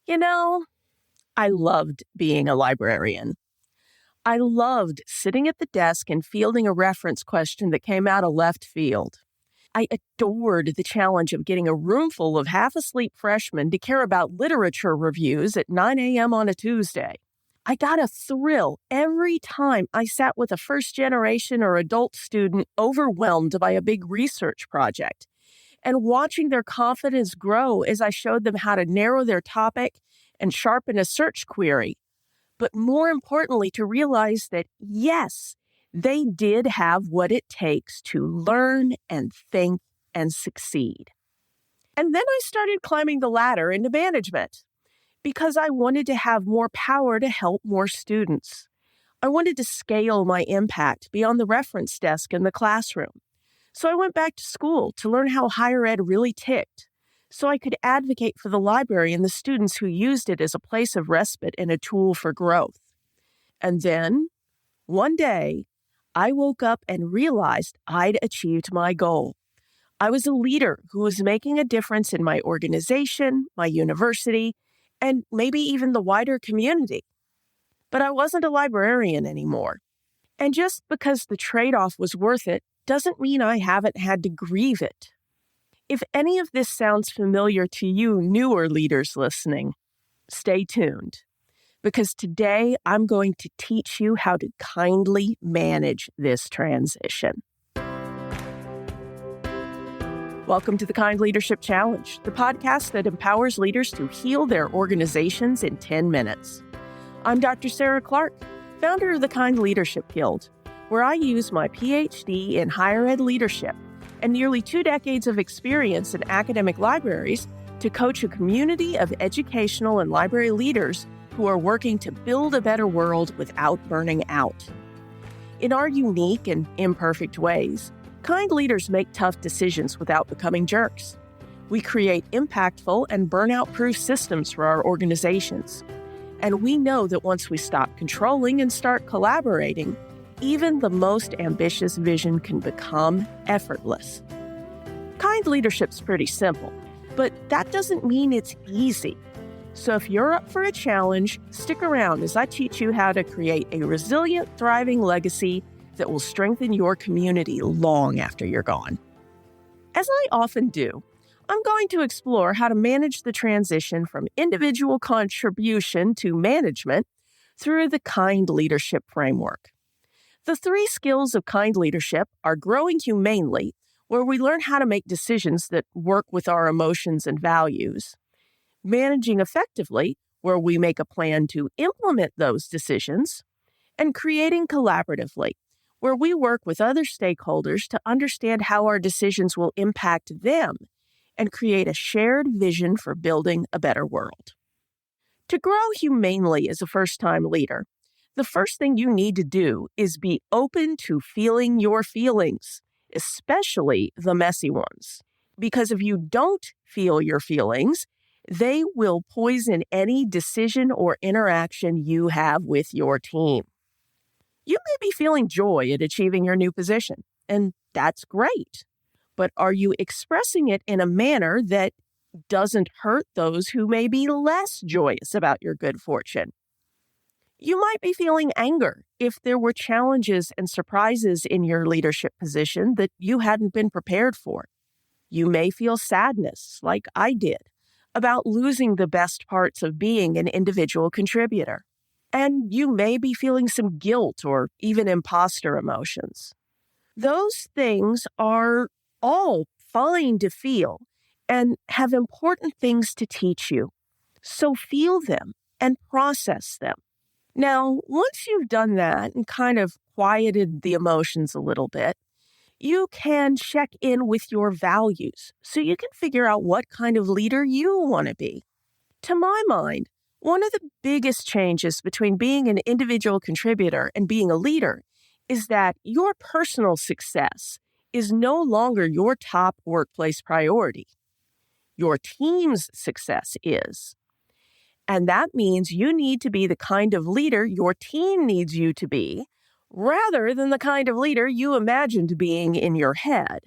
You know, I loved being a librarian. I loved sitting at the desk and fielding a reference question that came out of left field. I adored the challenge of getting a room full of half-asleep freshmen to care about literature reviews at 9 a.m. on a Tuesday. I got a thrill every time I sat with a first-generation or adult student overwhelmed by a big research project, and watching their confidence grow as I showed them how to narrow their topic and sharpen a search query. But more importantly, to realize that, yes, they did have what it takes to learn and think and succeed. And then I started climbing the ladder into management because I wanted to have more power to help more students. I wanted to scale my impact beyond the reference desk in the classroom. So I went back to school to learn how higher ed really ticked, so I could advocate for the library and the students who used it as a place of respite and a tool for growth. And then, one day, I woke up and realized I'd achieved my goal. I was a leader who was making a difference in my organization, my university, and maybe even the wider community. But I wasn't a librarian anymore. And just because the trade-off was worth it doesn't mean I haven't had to grieve it. If any of this sounds familiar to you newer leaders listening, stay tuned, because today I'm going to teach you how to kindly manage this transition. Welcome to the Kind Leadership Challenge, the podcast that empowers leaders to heal their organizations in 10 minutes. I'm Dr. Sarah Clark, founder of the Kind Leadership Guild, where I use my PhD in higher ed leadership and nearly 2 decades of experience in academic libraries to coach a community of educational and library leaders who are working to build a better world without burning out. In our unique and imperfect ways, kind leaders make tough decisions without becoming jerks. We create impactful and burnout-proof systems for our organizations. And we know that once we stop controlling and start collaborating, even the most ambitious vision can become effortless. Kind leadership's pretty simple, but that doesn't mean it's easy. So if you're up for a challenge, stick around as I teach you how to create a resilient, thriving legacy that will strengthen your community long after you're gone. As I often do, I'm going to explore how to manage the transition from individual contribution to management through the Kind Leadership Framework. The 3 skills of kind leadership are growing humanely, where we learn how to make decisions that work with our emotions and values; managing effectively, where we make a plan to implement those decisions; and creating collaboratively, where we work with other stakeholders to understand how our decisions will impact them and create a shared vision for building a better world. To grow humanely as a first-time leader, the first thing you need to do is be open to feeling your feelings, especially the messy ones. Because if you don't feel your feelings, they will poison any decision or interaction you have with your team. You may be feeling joy at achieving your new position, and that's great. But are you expressing it in a manner that doesn't hurt those who may be less joyous about your good fortune? You might be feeling anger if there were challenges and surprises in your leadership position that you hadn't been prepared for. You may feel sadness, like I did, about losing the best parts of being an individual contributor. And you may be feeling some guilt or even imposter emotions. Those things are all fine to feel and have important things to teach you. So feel them and process them. Now, once you've done that and kind of quieted the emotions a little bit, you can check in with your values so you can figure out what kind of leader you want to be. To my mind, one of the biggest changes between being an individual contributor and being a leader is that your personal success is no longer your top workplace priority. Your team's success is. And that means you need to be the kind of leader your team needs you to be, rather than the kind of leader you imagined being in your head.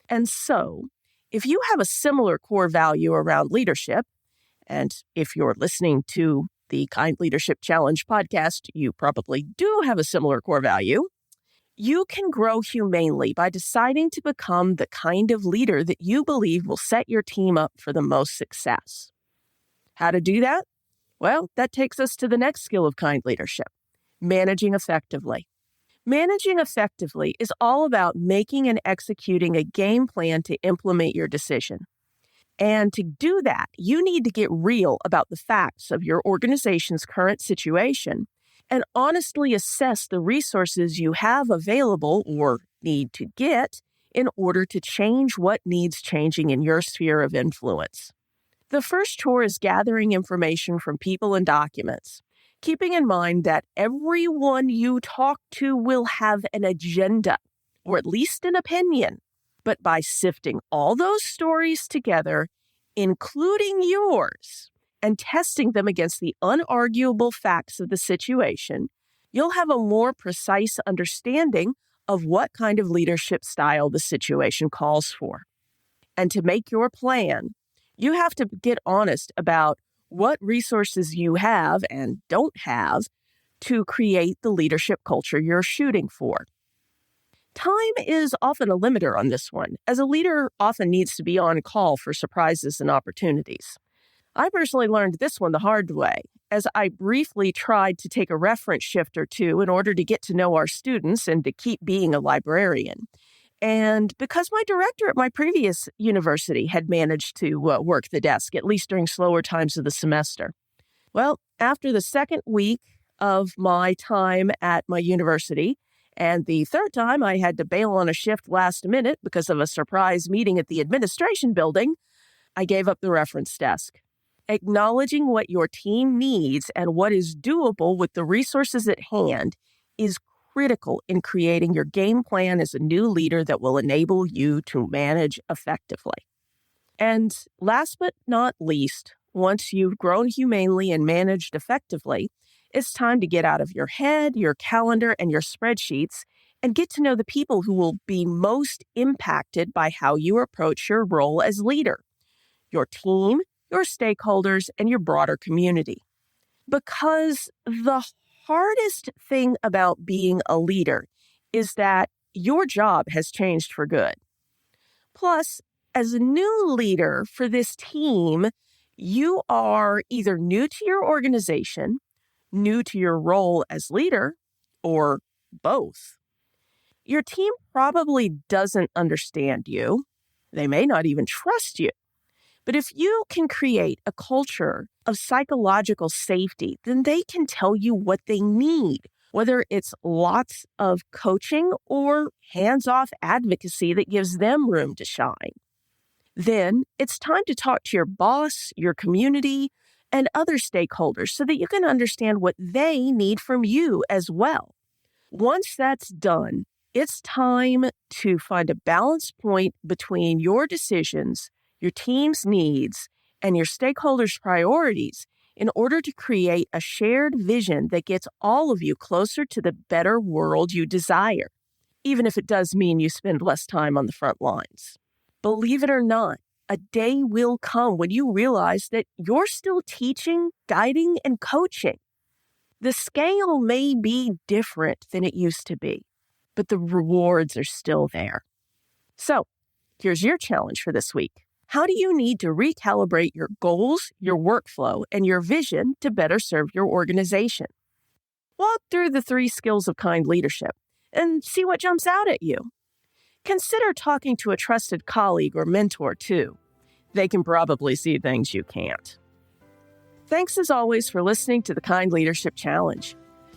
And so, if you have a similar core value around leadership, and if you're listening to the Kind Leadership Challenge podcast, you probably do have a similar core value. You can grow humanely by deciding to become the kind of leader that you believe will set your team up for the most success. How to do that? Well, that takes us to the next skill of kind leadership, managing effectively. Managing effectively is all about making and executing a game plan to implement your decision. And to do that, you need to get real about the facts of your organization's current situation and honestly assess the resources you have available or need to get in order to change what needs changing in your sphere of influence. The first chore is gathering information from people and documents, keeping in mind that everyone you talk to will have an agenda, or at least an opinion. But by sifting all those stories together, including yours, and testing them against the unarguable facts of the situation, you'll have a more precise understanding of what kind of leadership style the situation calls for. And to make your plan, you have to get honest about what resources you have and don't have to create the leadership culture you're shooting for. Time is often a limiter on this one, as a leader often needs to be on call for surprises and opportunities. I personally learned this one the hard way, as I briefly tried to take a reference shift or two in order to get to know our students and to keep being a librarian. And because my director at my previous university had managed to work the desk, at least during slower times of the semester. Well, after the second week of my time at my university, and the third time I had to bail on a shift last minute because of a surprise meeting at the administration building, I gave up the reference desk. Acknowledging what your team needs and what is doable with the resources at hand is critical in creating your game plan as a new leader that will enable you to manage effectively. And last but not least, once you've grown humanely and managed effectively, it's time to get out of your head, your calendar, and your spreadsheets and get to know the people who will be most impacted by how you approach your role as leader, your team, your stakeholders, and your broader community. Because the hardest thing about being a leader is that your job has changed for good. Plus, as a new leader for this team, you are either new to your organization, new to your role as leader, or both. Your team probably doesn't understand you. They may not even trust you. But if you can create a culture of psychological safety, then they can tell you what they need, whether it's lots of coaching or hands-off advocacy that gives them room to shine. Then it's time to talk to your boss, your community, and other stakeholders so that you can understand what they need from you as well. Once that's done, it's time to find a balance point between your decisions, your team's needs, and your stakeholders' priorities in order to create a shared vision that gets all of you closer to the better world you desire, even if it does mean you spend less time on the front lines. Believe it or not, a day will come when you realize that you're still teaching, guiding, and coaching. The scale may be different than it used to be, but the rewards are still there. So, here's your challenge for this week. How do you need to recalibrate your goals, your workflow, and your vision to better serve your organization? Walk through the 3 skills of kind leadership and see what jumps out at you. Consider talking to a trusted colleague or mentor, too. They can probably see things you can't. Thanks, as always, for listening to the Kind Leadership Challenge.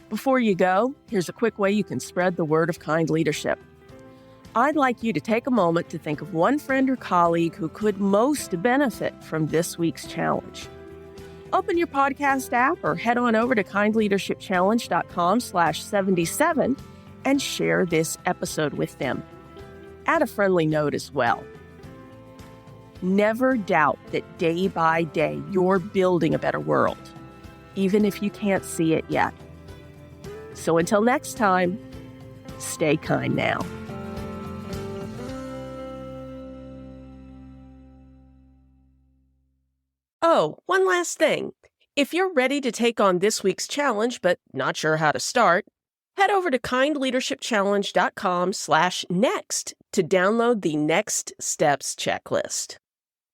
Before you go, here's a quick way you can spread the word of kind leadership. I'd like you to take a moment to think of one friend or colleague who could most benefit from this week's challenge. Open your podcast app or head on over to kindleadershipchallenge.com/77 and share this episode with them. Add a friendly note as well. Never doubt that day by day you're building a better world, even if you can't see it yet. So until next time, stay kind now. Oh, one last thing. If you're ready to take on this week's challenge but not sure how to start, head over to kindleadershipchallenge.com/next to download the Next Steps checklist.